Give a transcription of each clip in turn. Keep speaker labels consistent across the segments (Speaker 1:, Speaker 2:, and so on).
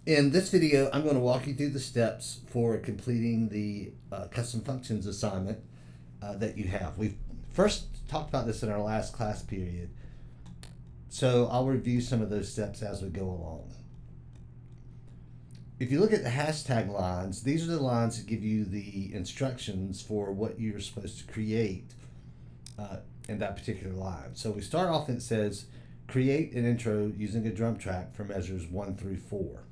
Speaker 1: In this video, I'm going to walk you through the steps for completing the custom functions assignment that you have. We've first talked about this in our last class period, so I'll review some of those steps as we go along. If you look at the hashtag lines, these are the lines that give you the instructions for what you're supposed to create in that particular line. So we start off and it says, create an intro using a drum track for measures 1 through 4.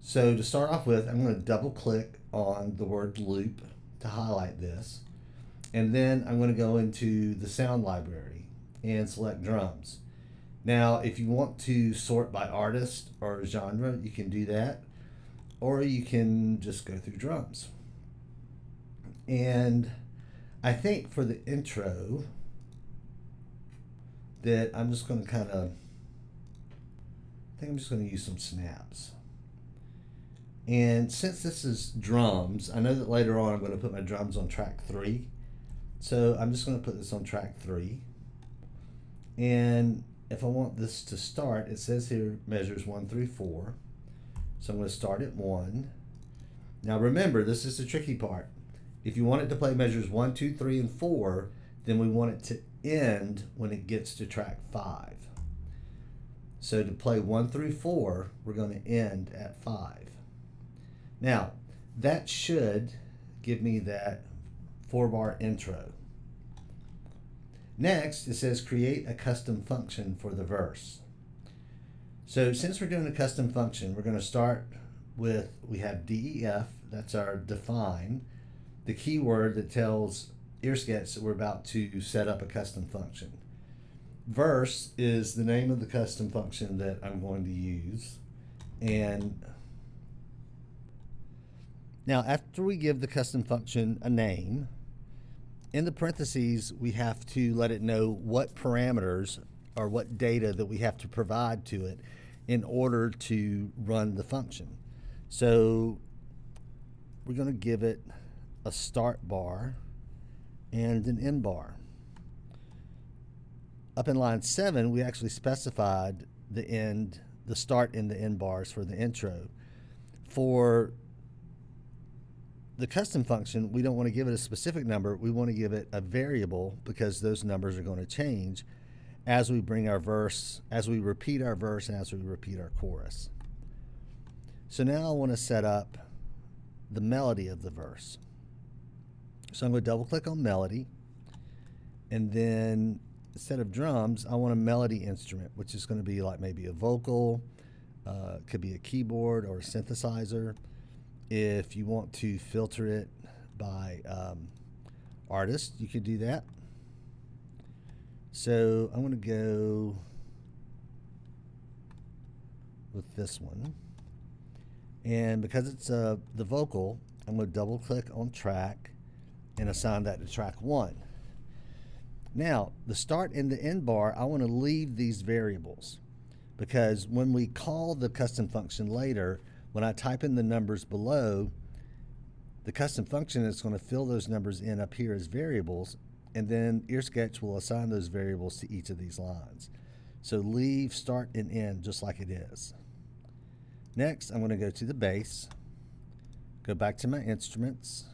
Speaker 1: So to start off with, I'm going to double click on the word loop to highlight this. And then I'm going to go into the sound library and select drums. Now, if you want to sort by artist or genre, you can do that. Or you can just go through drums. And I think for the intro that I'm just going to I think I'm just going to use some snaps. And since this is drums, I know that later on I'm going to put my drums on track 3. So I'm just going to put this on track 3. And if I want this to start, it says here measures 1 through 4. So I'm going to start at 1. Now remember, this is the tricky part. If you want it to play measures 1, 2, 3, and 4, then we want it to end when it gets to track 5. So to play 1 through 4, we're going to end at 5. Now, that should give me that 4-bar intro. Next, it says create a custom function for the verse. So since we're doing a custom function, we're going to start with, we have DEF, that's our define, the keyword that tells EarSketch that we're about to set up a custom function. Verse is the name of the custom function that I'm going to use. And now, after we give the custom function a name, in the parentheses, we have to let it know what parameters or what data that we have to provide to it in order to run the function. So we're going to give it a start bar and an end bar. Up in line 7, we actually specified the start and the end bars for the intro. For the custom function, we don't want to give it a specific number. We want to give it a variable because those numbers are going to change as we bring our verse, as we repeat our verse, and as we repeat our chorus. So now I want to set up the melody of the verse. So I'm going to double click on melody, and then instead of drums, I want a melody instrument, which is going to be like maybe a vocal, could be a keyboard or a synthesizer. If you want to filter it by artist, you could do that. So I'm going to go with this one. And because it's the vocal, I'm going to double click on track and assign that to track 1. Now, the start and the end bar, I want to leave these variables because when we call the custom function later, when I type in the numbers below, the custom function is going to fill those numbers in up here as variables, and then EarSketch will assign those variables to each of these lines. So leave start and end just like it is. Next, I'm going to go to the bass, go back to my instruments.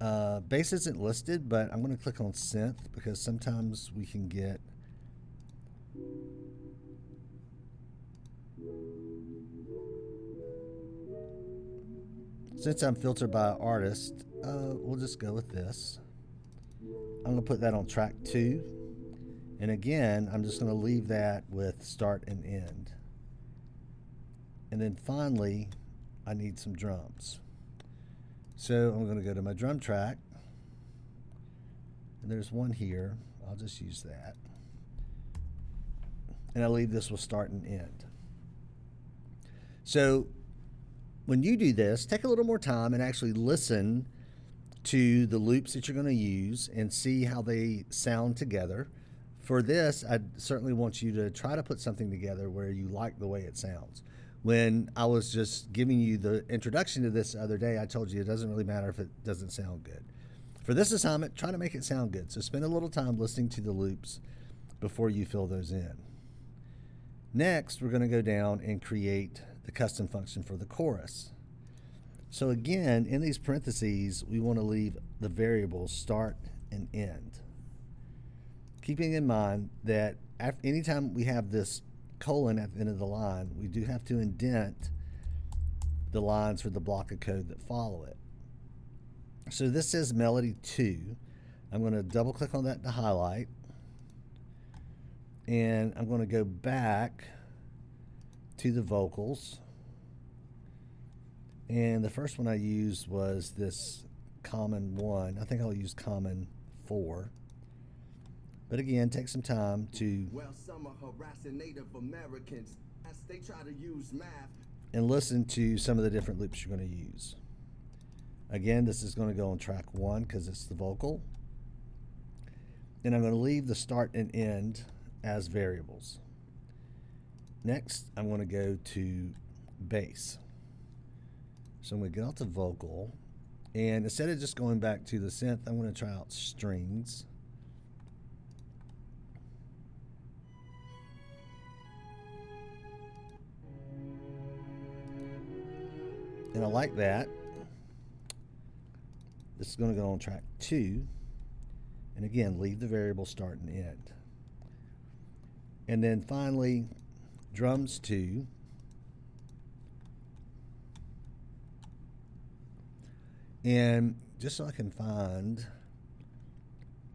Speaker 1: Bass isn't listed, but I'm going to click on synth because sometimes we can get since I'm filtered by artist, we'll just go with this. I'm going to put that on track 2. And again, I'm just going to leave that with start and end. And then finally, I need some drums. So I'm going to go to my drum track. And there's one here. I'll just use that. And I'll leave this with start and end. So when you do this, take a little more time and actually listen to the loops that you're going to use and see how they sound together. For this, I certainly want you to try to put something together where you like the way it sounds. When I was just giving you the introduction to this the other day, I told you it doesn't really matter if it doesn't sound good. For this assignment, try to make it sound good. So spend a little time listening to the loops before you fill those in. Next, we're going to go down and create the custom function for the chorus. So again, in these parentheses, we want to leave the variables start and end. Keeping in mind that anytime we have this colon at the end of the line, we do have to indent the lines for the block of code that follow it. So this says melody 2. I'm going to double click on that to highlight. And I'm going to go back to the vocals. And the first one I used was this common 1. I think I'll use common 4. But again, take some time to
Speaker 2: some are harassing Native Americans as they try to use math
Speaker 1: and listen to some of the different loops you're going to use. Again, this is going to go on track 1 because it's the vocal. And I'm going to leave the start and end as variables. Next, I'm going to go to bass. So I'm going to get out the vocal, and instead of just going back to the synth, I'm going to try out strings. And I like that. This is going to go on track 2. And again, leave the variable start and end. And then finally, drums 2. And just so I can find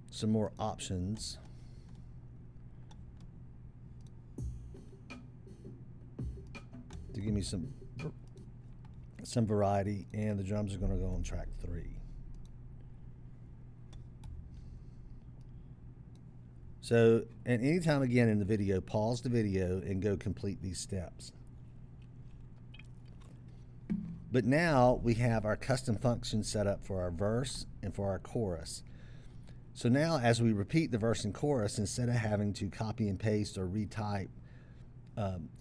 Speaker 1: some more options, to give me some variety, and the drums are going to go on track 3. So, and anytime again in the video, pause the video and go complete these steps. But now we have our custom function set up for our verse and for our chorus. So now as we repeat the verse and chorus, instead of having to copy and paste or retype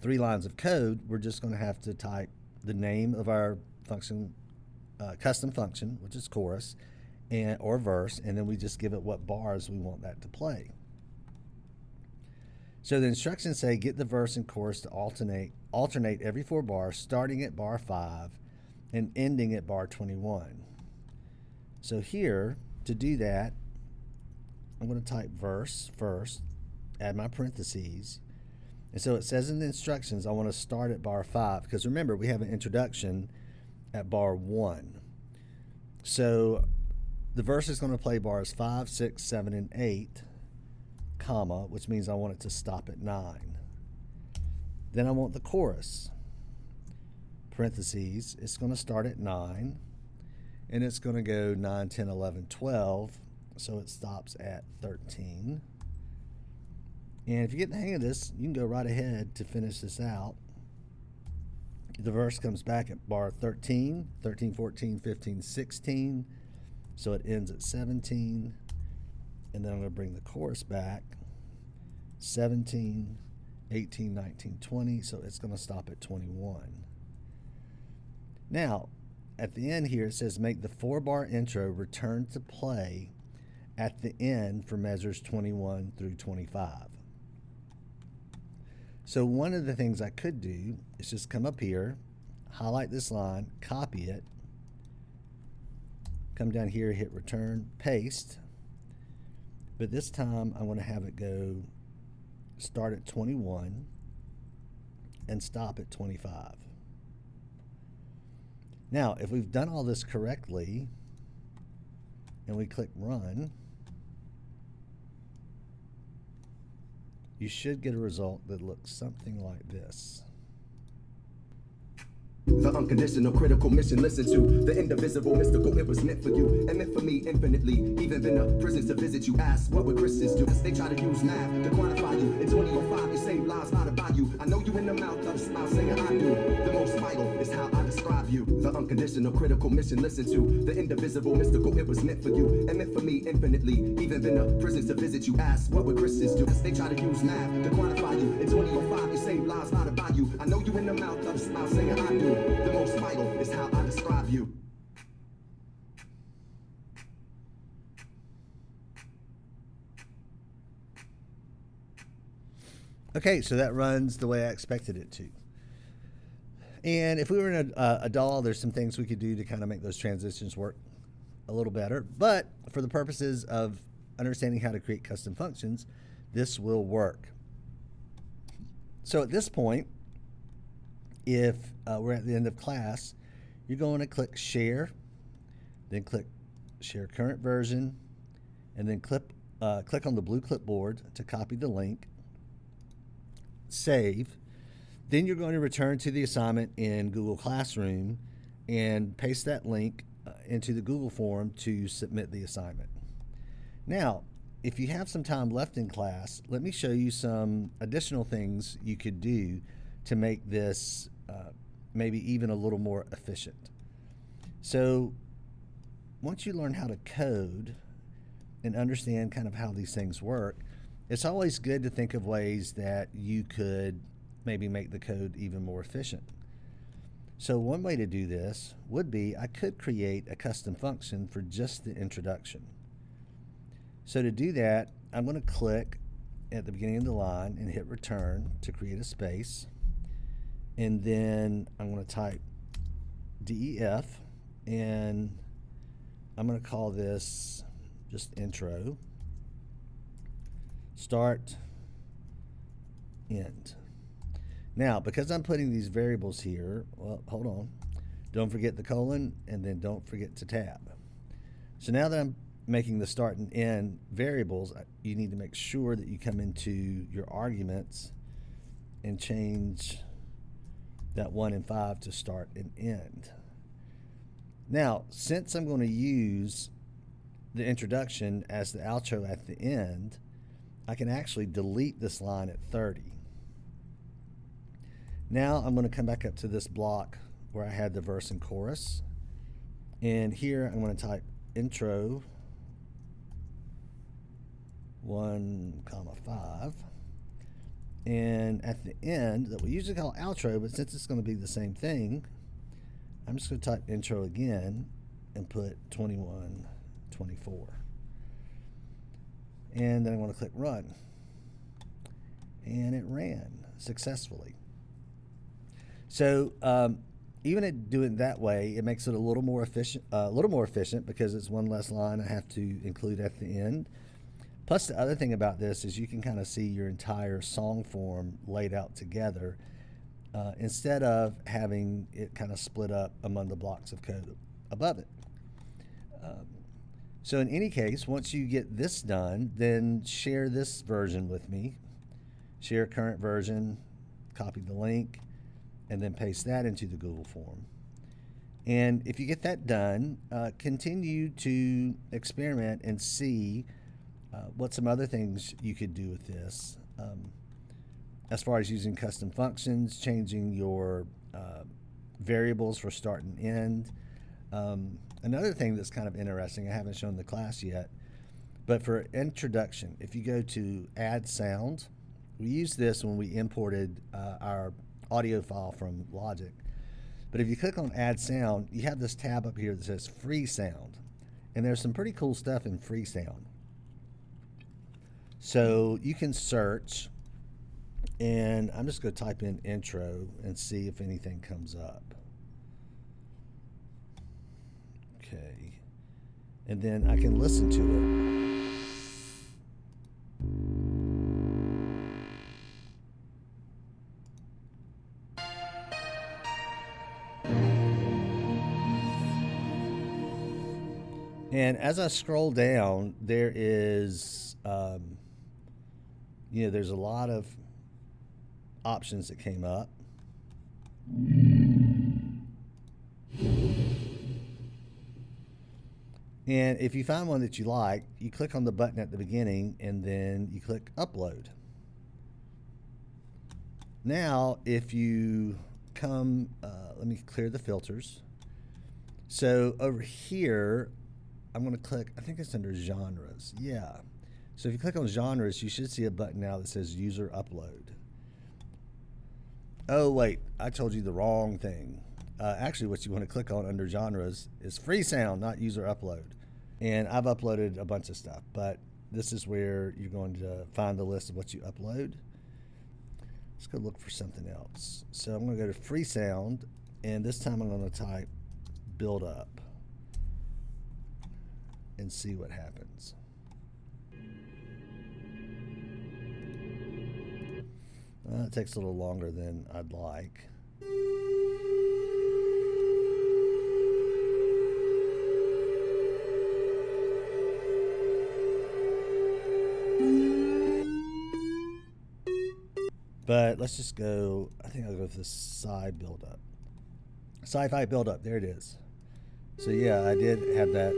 Speaker 1: 3 lines of code, we're just going to have to type the name of our function, custom function, which is chorus, or verse, and then we just give it what bars we want that to play. So the instructions say get the verse and chorus to alternate every 4 bars, starting at bar 5 and ending at bar 21. So here, to do that, I'm going to type verse first, add my parentheses. And so it says in the instructions, I want to start at bar 5, because remember, we have an introduction at bar 1. So the verse is going to play bars 5, 6, 7, and 8, comma, which means I want it to stop at 9. Then I want the chorus, parentheses, it's going to start at 9, and it's going to go 9, 10, 11, 12, so it stops at 13. And if you get the hang of this, you can go right ahead to finish this out. The verse comes back at bar 13, 13, 14, 15, 16, so it ends at 17. And then I'm going to bring the chorus back, 17, 18, 19, 20, so it's going to stop at 21. Now, at the end here, it says make the 4-bar intro return to play at the end for measures 21 through 25. So one of the things I could do is just come up here, highlight this line, copy it, come down here, hit return, paste. But this time I'm going to have it go start at 21 and stop at 25. Now, if we've done all this correctly and we click run, you should get a result that looks something like this.
Speaker 2: The unconditional critical mission, listen to the indivisible mystical, it was meant for you and meant for me infinitely. Even been to prisons to visit you, ask what would Christians do as they try to use math to quantify you. In 2005 you save lives, not about you. I know you in the mouth of a smile saying I do. The most vital is how I describe you. The unconditional critical mission, listen to the indivisible mystical, it was meant for you and meant for me infinitely. Even been to prisons to visit you, ask what would Christians do as they try to use math to quantify you. In 2005 you save lives, not about you. I know you in the mouth of a smile saying I do. The most vital is how I describe you.
Speaker 1: Okay, so that runs the way I expected it to. And if we were in a DAW, there's some things we could do to kind of make those transitions work a little better. But for the purposes of understanding how to create custom functions, this will work. So at this point, if we're at the end of class, you're going to click Share, then click Share Current Version, and then click on the blue clipboard to copy the link, save. Then you're going to return to the assignment in Google Classroom and paste that link into the Google form to submit the assignment. Now, if you have some time left in class, let me show you some additional things you could do to make this maybe even a little more efficient. So once you learn how to code and understand kind of how these things work, it's always good to think of ways that you could maybe make the code even more efficient. So one way to do this would be I could create a custom function for just the introduction. So to do that, I'm going to click at the beginning of the line and hit return to create a space. And then I'm going to type DEF, and I'm going to call this just intro, start, end. Now, because I'm putting these variables here, well, hold on. Don't forget the colon, and then don't forget to tab. So now that I'm making the start and end variables, you need to make sure that you come into your arguments and change that 1 and 5 to start and end. Now, since I'm going to use the introduction as the outro at the end, I can actually delete this line at 30. Now I'm going to come back up to this block where I had the verse and chorus. And here I'm going to type intro 1,5. And at the end, that we usually call outro, but since it's going to be the same thing, I'm just going to type intro again and put 21, 24. And then I'm going to click run. And it ran successfully. So even at doing it that way, it makes it a little more efficient because it's one less line I have to include at the end. Plus, the other thing about this is you can kind of see your entire song form laid out together instead of having it kind of split up among the blocks of code above it. So in any case, once you get this done, then share this version with me. Share current version, copy the link, and then paste that into the Google form. And if you get that done, continue to experiment and see what some other things you could do with this, as far as using custom functions, changing your variables for start and end. Another thing that's kind of interesting, I haven't shown the class yet, but for introduction, if you go to add sound, we used this when we imported our audio file from Logic. But if you click on add sound, you have this tab up here that says free sound. And there's some pretty cool stuff in free sound. So you can search, and I'm just going to type in intro and see if anything comes up. Okay. And then I can listen to it. And as I scroll down, there is, there's a lot of options that came up. And if you find one that you like, you click on the button at the beginning and then you click upload. Now, if you come, let me clear the filters. So over here, I'm going to click, I think it's under genres. Yeah. So if you click on genres, you should see a button now that says user upload. Oh, wait, I told you the wrong thing. Actually, what you want to click on under genres is free sound, not user upload. And I've uploaded a bunch of stuff, but this is where you're going to find the list of what you upload. Let's go look for something else. So I'm going to go to Freesound, and this time I'm going to type build up and see what happens. It takes a little longer than I'd like. But let's just go, I think I'll go with the sci build-up. Sci-fi build-up, there it is. So yeah, I did have that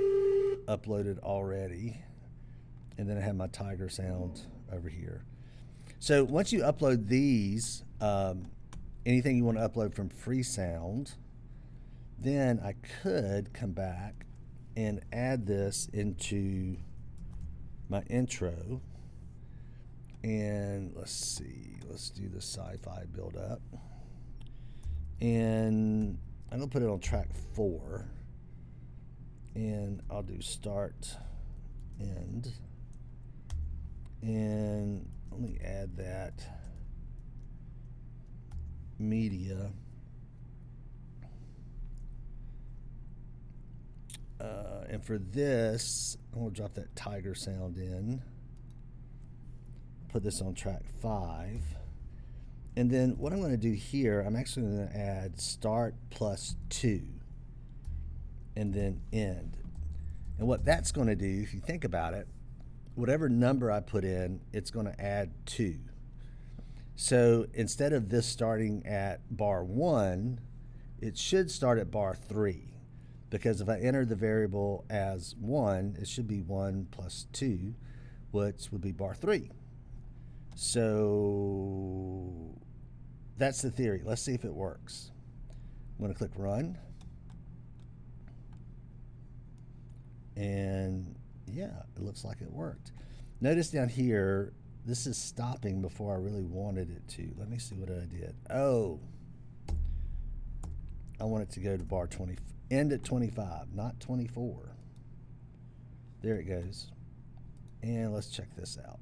Speaker 1: uploaded already. And then I have my Tiger sound over here. So once you upload these, anything you want to upload from Freesound, then I could come back and add this into my intro. And let's see, let's do the sci-fi build up. And I'm gonna put it on track 4. And I'll do start, end. And let me add that media. And for this, I'm gonna drop that Tiger sound in. Put this on track 5. And then what I'm going to do here, I'm actually going to add start plus 2 and then end. And what that's going to do, if you think about it, whatever number I put in, it's going to add 2. So instead of this starting at bar 1, it should start at bar 3. Because if I enter the variable as 1, it should be 1 plus 2, which would be bar 3. So that's the theory. Let's see if it works. I'm going to click run. And yeah, it looks like it worked. Notice down here, this is stopping before I really wanted it to. Let me see what I did. Oh, I want it to go to bar 20, end at 25, not 24. There it goes. And let's check this out.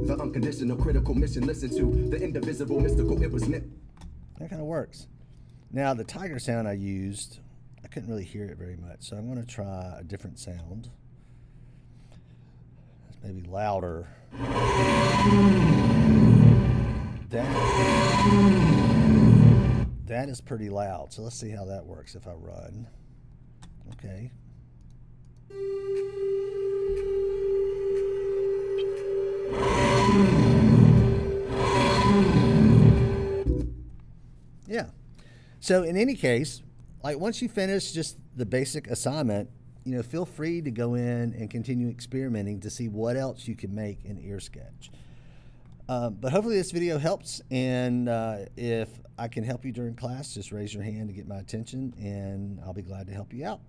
Speaker 2: The unconditional critical mission, listen to the indivisible mystical, it was meant.
Speaker 1: That kind of works. Now the Tiger sound I used, I couldn't really hear it very much, so I'm going to try a different sound. It's maybe louder. That is pretty loud, so let's see how that works if I run. Okay. Yeah. So in any case, like once you finish just the basic assignment, feel free to go in and continue experimenting to see what else you can make in EarSketch. But hopefully this video helps, and if I can help you during class, just raise your hand to get my attention, and I'll be glad to help you out.